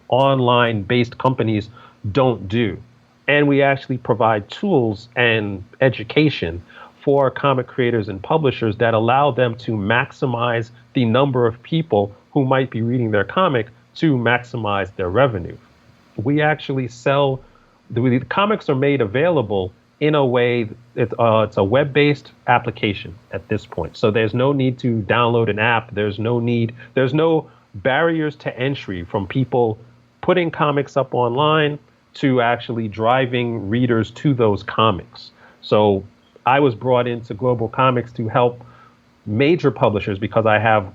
online-based companies don't do. And we actually provide tools and education for comic creators and publishers that allow them to maximize the number of people who might be reading their comic to maximize their revenue. We actually sell, the comics are made available in a way, it's a web-based application at this point. So there's no need to download an app. There's no barriers to entry from people putting comics up online to actually driving readers to those comics. So I was brought into Global Comics to help major publishers because I have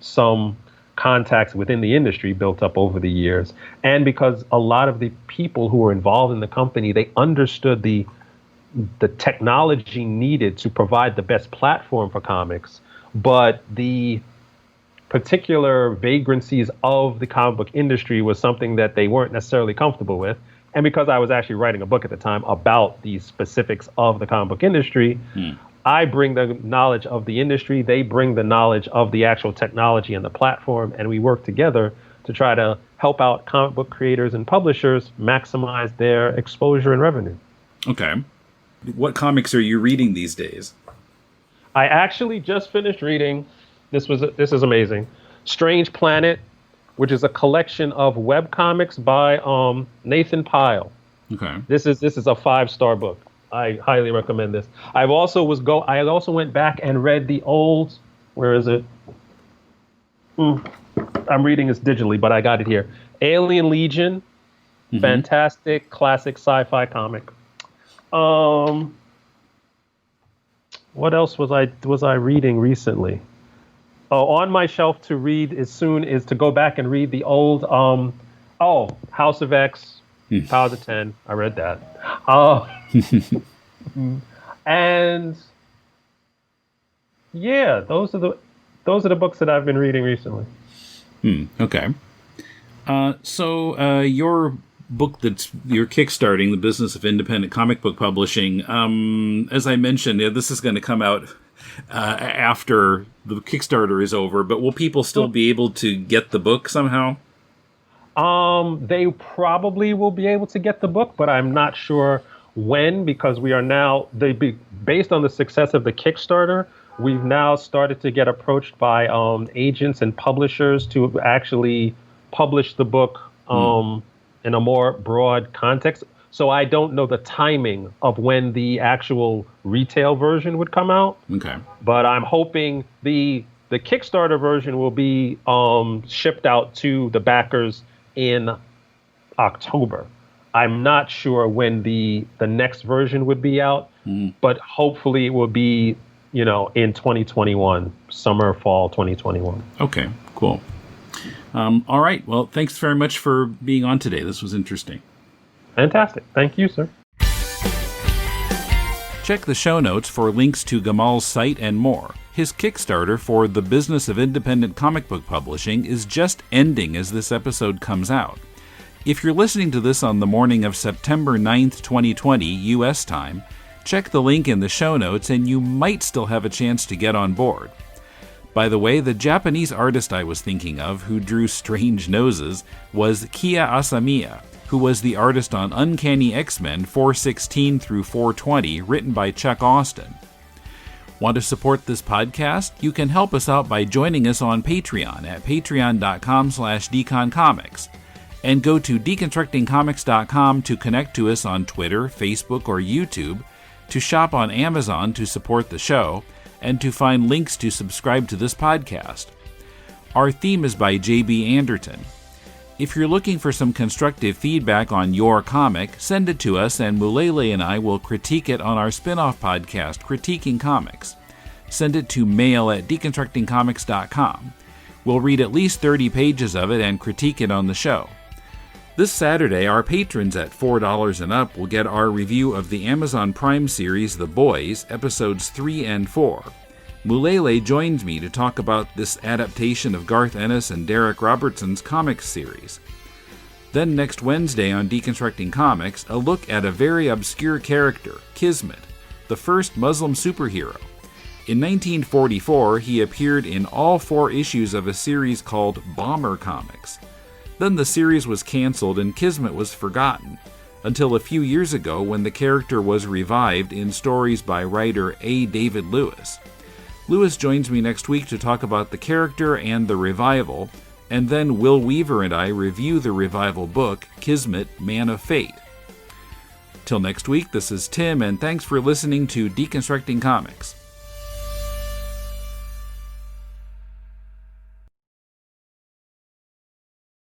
some contacts within the industry built up over the years. And because a lot of the people who were involved in the company, they understood the technology needed to provide the best platform for comics, but the particular vagrancies of the comic book industry was something that they weren't necessarily comfortable with. And because I was actually writing a book at the time about the specifics of the comic book industry, I bring the knowledge of the industry, they bring the knowledge of the actual technology and the platform, and we work together to try to help out comic book creators and publishers maximize their exposure and revenue. Okay. What comics are you reading these days? I actually just finished reading, this is amazing, Strange Planet, which is a collection of webcomics by Nathan Pyle. Okay. This is a 5-star book. I highly recommend this. I also went back and read the old, where is it? I'm reading this digitally, but I got it here. Alien Legion, fantastic classic sci-fi comic. What else was I reading recently? Oh, on my shelf to read is to go back and read the old House of X, Powers of 10. I read that. And yeah, those are the books that I've been reading recently. Okay. So your book you're kickstarting, The Business of Independent Comic Book Publishing, as I mentioned, this is going to come out after the Kickstarter is over, but will people still be able to get the book somehow? They probably will be able to get the book, but I'm not sure when, because we are now, based on the success of the Kickstarter, we've now started to get approached by agents and publishers to actually publish the book in a more broad context. So I don't know the timing of when the actual retail version would come out. Okay. But I'm hoping the Kickstarter version will be shipped out to the backers in October. I'm not sure when the next version would be out, but hopefully it will be, in 2021, summer, fall 2021. Okay, cool. All right. Well, thanks very much for being on today. This was interesting. Fantastic. Thank you, sir. Check the show notes for links to Gamal's site and more. His Kickstarter for The Business of Independent Comic Book Publishing is just ending as this episode comes out. If you're listening to this on the morning of September 9th, 2020, U.S. time, check the link in the show notes and you might still have a chance to get on board. By the way, the Japanese artist I was thinking of who drew strange noses was Kia Asamiya, who was the artist on Uncanny X-Men 416 through 420, written by Chuck Austin. Want to support this podcast? You can help us out by joining us on Patreon at patreon.com/deconcomics. And go to deconstructingcomics.com to connect to us on Twitter, Facebook, or YouTube, to shop on Amazon to support the show, and to find links to subscribe to this podcast. Our theme is by J.B. Anderton. If you're looking for some constructive feedback on your comic, send it to us and Mulele and I will critique it on our spin-off podcast, Critiquing Comics. Send it to mail@deconstructingcomics.com. We'll read at least 30 pages of it and critique it on the show. This Saturday, our patrons at $4 and up will get our review of the Amazon Prime series The Boys, episodes 3 and 4. Mulele joins me to talk about this adaptation of Garth Ennis and Derek Robertson's comics series. Then next Wednesday on Deconstructing Comics, a look at a very obscure character, Kismet, the first Muslim superhero. In 1944, he appeared in all 4 issues of a series called Bomber Comics. Then the series was canceled and Kismet was forgotten, until a few years ago when the character was revived in stories by writer A. David Lewis. Lewis joins me next week to talk about the character and the revival, and then Will Weaver and I review the revival book, Kismet, Man of Fate. Till next week, this is Tim, and thanks for listening to Deconstructing Comics.